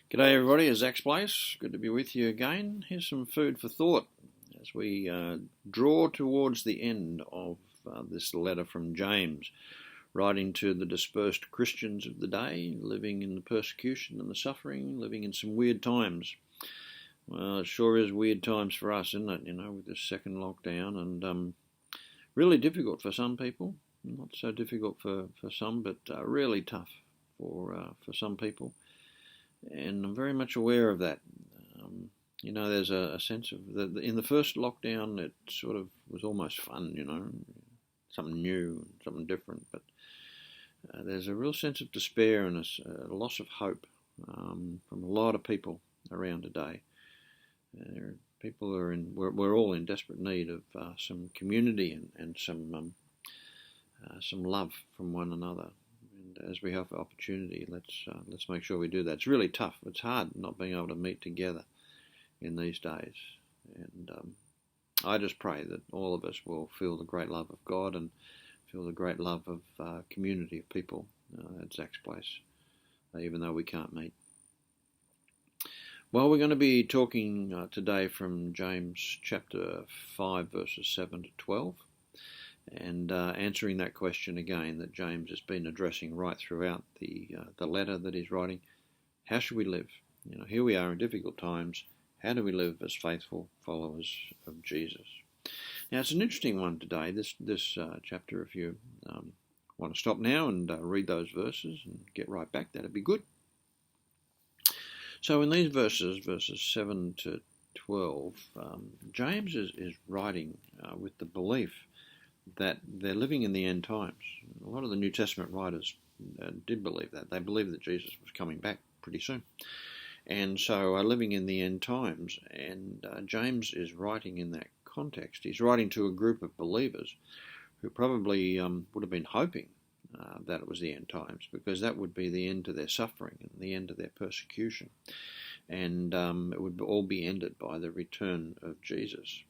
G'day everybody, it's Zach's Place. Good to be with you again. Here's some food for thought as we draw towards the end of this letter from James, writing to the dispersed Christians of the day, living in the persecution and the suffering, living in some weird times. Well, it sure is weird times for us, isn't it? With this second lockdown, and really difficult for some people. Not so difficult for some, but really tough for some people. And I'm very much aware of that. There's a sense of in the first lockdown, it sort of was almost fun, something new, something different. But there's a real sense of despair and a loss of hope from a lot of people around today. People are we're all in desperate need of some community and some love from one another. As we have opportunity, let's make sure we do that. It's really tough. It's hard not being able to meet together in these days. And I just pray that all of us will feel the great love of God and feel the great love of community of people at Zach's Place, even though we can't meet. Well, we're going to be talking today from James chapter 5, verses 7 to 12. And answering that question again that James has been addressing right throughout the letter that he's writing. How should we live? Here we are in difficult times. How do we live as faithful followers of Jesus? Now, it's an interesting one today, this chapter. If you want to stop now and read those verses and get right back, that'd be good. So in these verses 7 to 12, James is writing with the belief that they're living in the end times. A lot of the New Testament writers did believe that. They believed that Jesus was coming back pretty soon. And so are living in the end times. And James is writing in that context. He's writing to a group of believers who probably would have been hoping that it was the end times, because that would be the end to their suffering and the end of their persecution. And it would all be ended by the return of Jesus.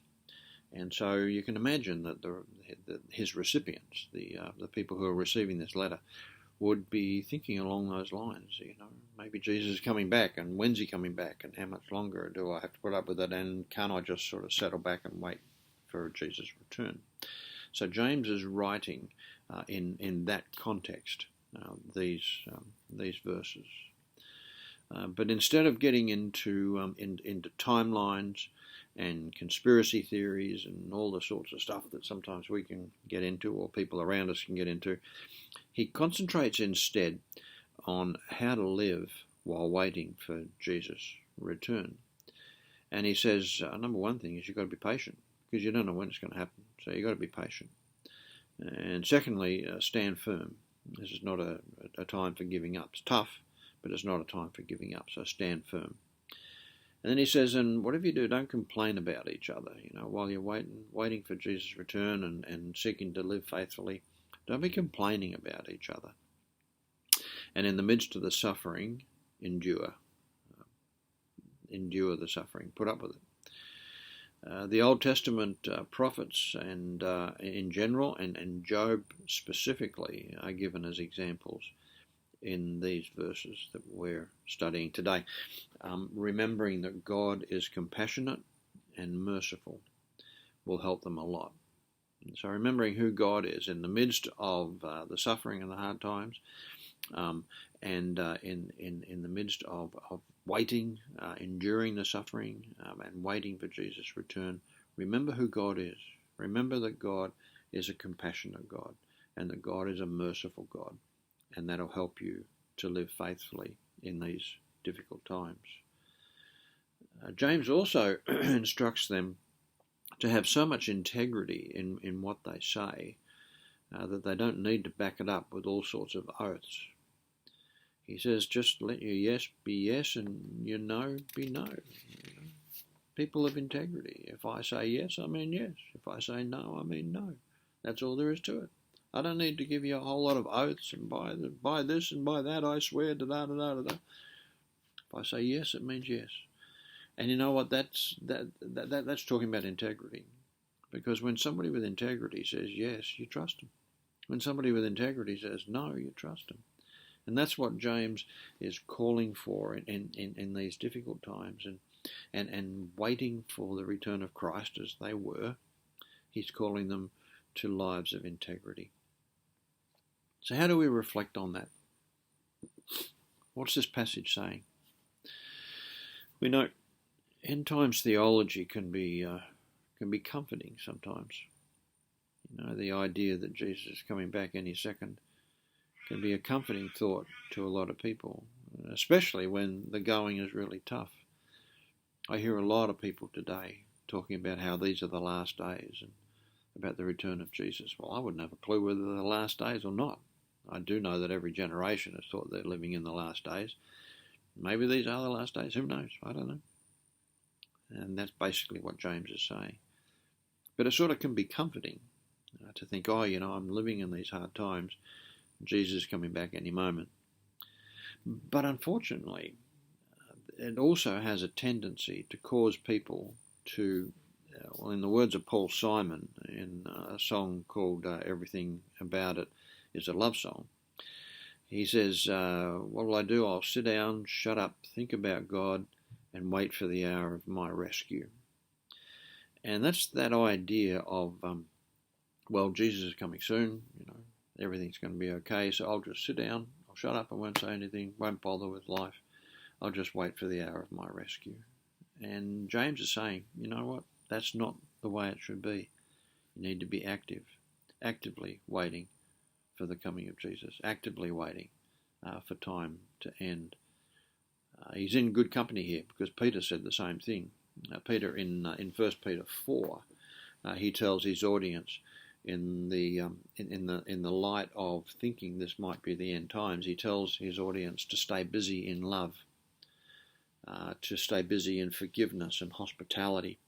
And so you can imagine that his recipients, the people who are receiving this letter, would be thinking along those lines. Maybe Jesus is coming back, and when's he coming back, and how much longer do I have to put up with it, and can't I just sort of settle back and wait for Jesus' return? So James is writing in that context these verses. But instead of getting into timelines and conspiracy theories and all the sorts of stuff that sometimes we can get into, or people around us can get into, he concentrates instead on how to live while waiting for Jesus' return. And he says, number one thing is you've got to be patient, because you don't know when it's going to happen, so you've got to be patient. And secondly, stand firm. This is not a time for giving up. It's tough, but it's not a time for giving up, so stand firm. And then he says, and whatever you do, don't complain about each other. While you're waiting for Jesus' return and seeking to live faithfully, don't be complaining about each other. And in the midst of the suffering, endure. Endure the suffering. Put up with it. The Old Testament prophets and in general, and Job specifically, are given as examples in these verses that we're studying today. Remembering that God is compassionate and merciful will help them a lot. So remembering who God is in the midst of the suffering and the hard times, and in the midst of waiting, enduring the suffering, and waiting for Jesus' return, remember who God is. Remember that God is a compassionate God, and that God is a merciful God. And that'll help you to live faithfully in these difficult times. James also instructs them to have so much integrity in what they say that they don't need to back it up with all sorts of oaths. He says, just let your yes be yes and your no be no. People of integrity. If I say yes, I mean yes. If I say no, I mean no. That's all there is to it. I don't need to give you a whole lot of oaths and by this and by that I swear da da da da da. If I say yes, it means yes. And you know what? That's talking about integrity. Because when somebody with integrity says yes, you trust them. When somebody with integrity says no, you trust them. And that's what James is calling for in these difficult times, and waiting for the return of Christ as they were. He's calling them to lives of integrity. So how do we reflect on that? What's this passage saying? We know end times theology can be comforting sometimes. You know, the idea that Jesus is coming back any second can be a comforting thought to a lot of people, especially when the going is really tough. I hear a lot of people today talking about how these are the last days and about the return of Jesus. Well, I wouldn't have a clue whether they're the last days or not. I do know that every generation has thought they're living in the last days. Maybe these are the last days. Who knows? I don't know. And that's basically what James is saying. But it sort of can be comforting to think, I'm living in these hard times. Jesus is coming back any moment. But unfortunately, it also has a tendency to cause people to, in the words of Paul Simon, in a song called Everything About It is a Love Song, he says, what will I do? I'll sit down, shut up, think about God, and wait for the hour of my rescue. And that's that idea of, Jesus is coming soon, everything's going to be okay, so I'll just sit down, I'll shut up, I won't say anything, won't bother with life, I'll just wait for the hour of my rescue. And James is saying, you know what, that's not the way it should be. You need to be actively waiting for the coming of Jesus, actively waiting for time to end. He's in good company here because Peter said the same thing. Peter in 1 Peter 4, he tells his audience, in the light of thinking this might be the end times, he tells his audience to stay busy in love, to stay busy in forgiveness and hospitality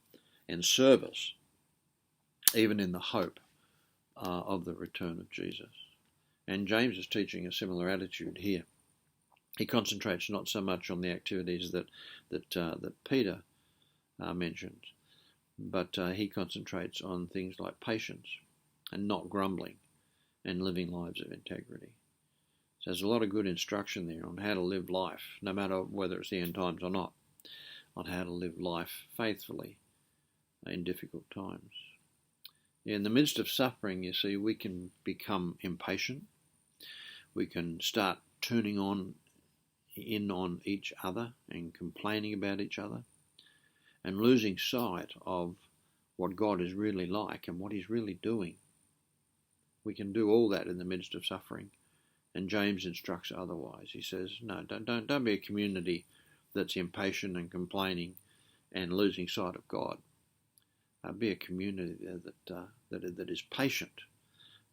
and service, even in the hope of the return of Jesus. And James is teaching a similar attitude here. He concentrates not so much on the activities that Peter mentions, but he concentrates on things like patience and not grumbling and living lives of integrity. So there's a lot of good instruction there on how to live life, no matter whether it's the end times or not, on how to live life faithfully in difficult times. In the midst of suffering, you see, we can become impatient. We can start turning in on each other and complaining about each other and losing sight of what God is really like and what he's really doing. We can do all that in the midst of suffering, and James instructs otherwise. He says, no, don't be a community that's impatient and complaining and losing sight of God. Be a community that is patient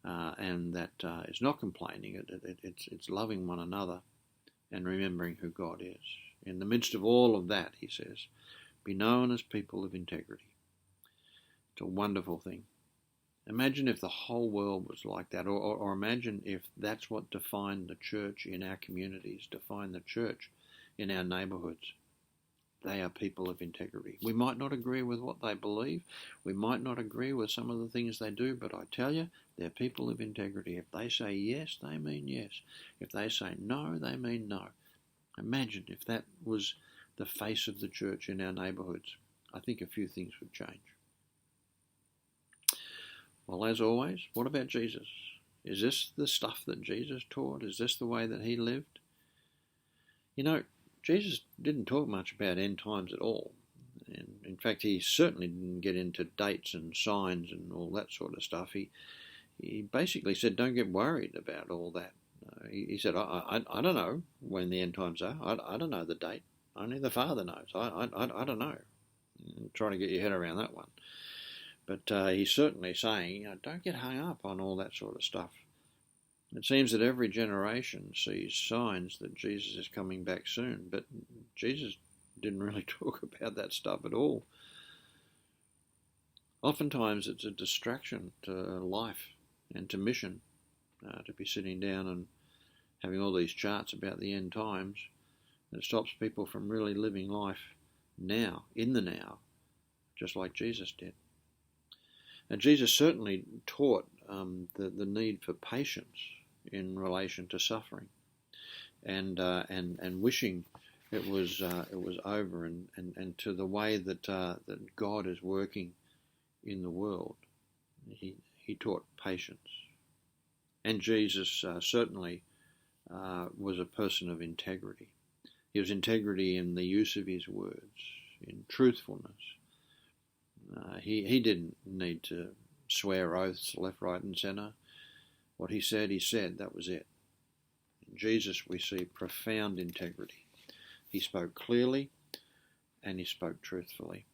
and that is not complaining. It's loving one another and remembering who God is. In the midst of all of that, he says, be known as people of integrity. It's a wonderful thing. Imagine if the whole world was like that, or imagine if that's what defined the church in our communities, defined the church in our neighbourhoods. They are people of integrity. We might not agree with what they believe. We might not agree with some of the things they do, but I tell you, they're people of integrity. If they say yes, they mean yes. If they say no, they mean no. Imagine if that was the face of the church in our neighbourhoods. I think a few things would change. Well, as always, what about Jesus? Is this the stuff that Jesus taught? Is this the way that he lived? Jesus didn't talk much about end times at all. And in fact, he certainly didn't get into dates and signs and all that sort of stuff. He basically said, don't get worried about all that. He said, I don't know when the end times are. I don't know the date. Only the Father knows. I don't know. I'm trying to get your head around that one. But he's certainly saying, don't get hung up on all that sort of stuff. It seems that every generation sees signs that Jesus is coming back soon, but Jesus didn't really talk about that stuff at all. Oftentimes it's a distraction to life and to mission, to be sitting down and having all these charts about the end times. It stops people from really living life now, in the now, just like Jesus did. And Jesus certainly taught the need for patience in relation to suffering. and wishing it was over, and to the way that God is working in the world. He taught patience, and Jesus certainly was a person of integrity. He was integrity in the use of his words, in truthfulness. He didn't need to swear oaths left, right, and centre. What he said, that was it. In Jesus, we see profound integrity. He spoke clearly and he spoke truthfully.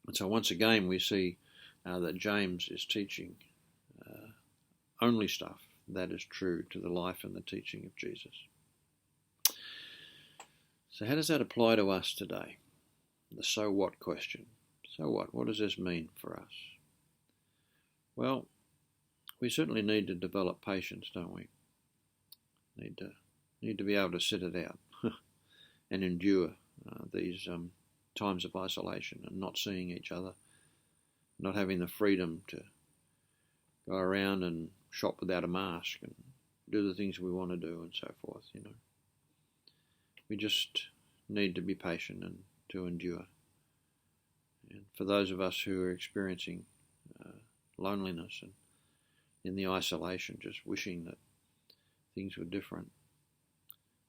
And so once again, we see that James is teaching only stuff that is true to the life and the teaching of Jesus. So how does that apply to us today? The so what question. So what? What does this mean for us? Well, we certainly need to develop patience, don't we? Need to be able to sit it out and endure these times of isolation and not seeing each other, not having the freedom to go around and shop without a mask and do the things we want to do and so forth, you know. We just need to be patient and to endure. And for those of us who are experiencing loneliness and in the isolation, just wishing that things were different,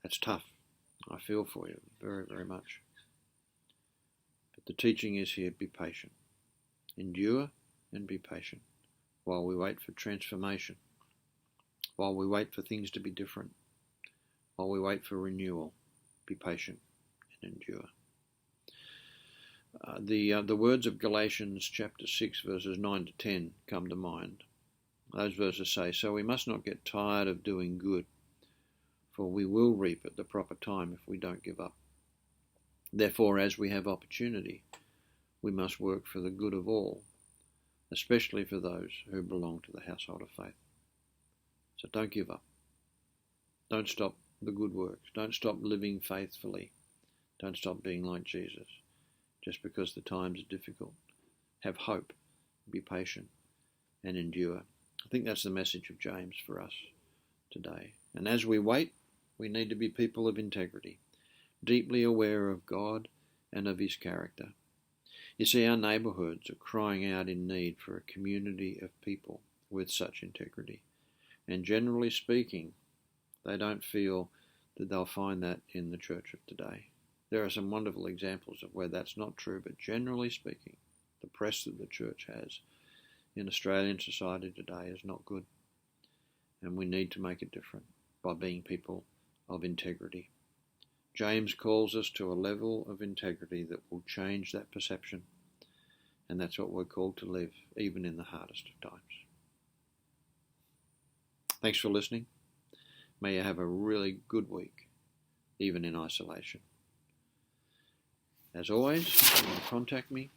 that's tough. I feel for you very, very much. But the teaching is here, be patient. Endure and be patient while we wait for transformation, while we wait for things to be different, while we wait for renewal. Be patient and endure. The words of Galatians chapter 6 verses 9 to 10 come to mind. Those verses say, "So we must not get tired of doing good, for we will reap at the proper time if we don't give up. Therefore, as we have opportunity, we must work for the good of all, especially for those who belong to the household of faith." So don't give up. Don't stop the good works. Don't stop living faithfully. Don't stop being like Jesus just because the times are difficult. Have hope, be patient, and endure. I think that's the message of James for us today. And as we wait, we need to be people of integrity, deeply aware of God and of his character. You see, our neighbourhoods are crying out in need for a community of people with such integrity. And generally speaking, they don't feel that they'll find that in the church of today. There are some wonderful examples of where that's not true, but generally speaking, the press that the church has in Australian society today is not good. And we need to make it different by being people of integrity. James calls us to a level of integrity that will change that perception. And that's what we're called to live, even in the hardest of times. Thanks for listening. May you have a really good week, even in isolation. As always, if you want to contact me,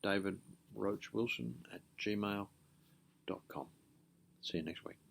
davidroachwilson@gmail.com. See you next week.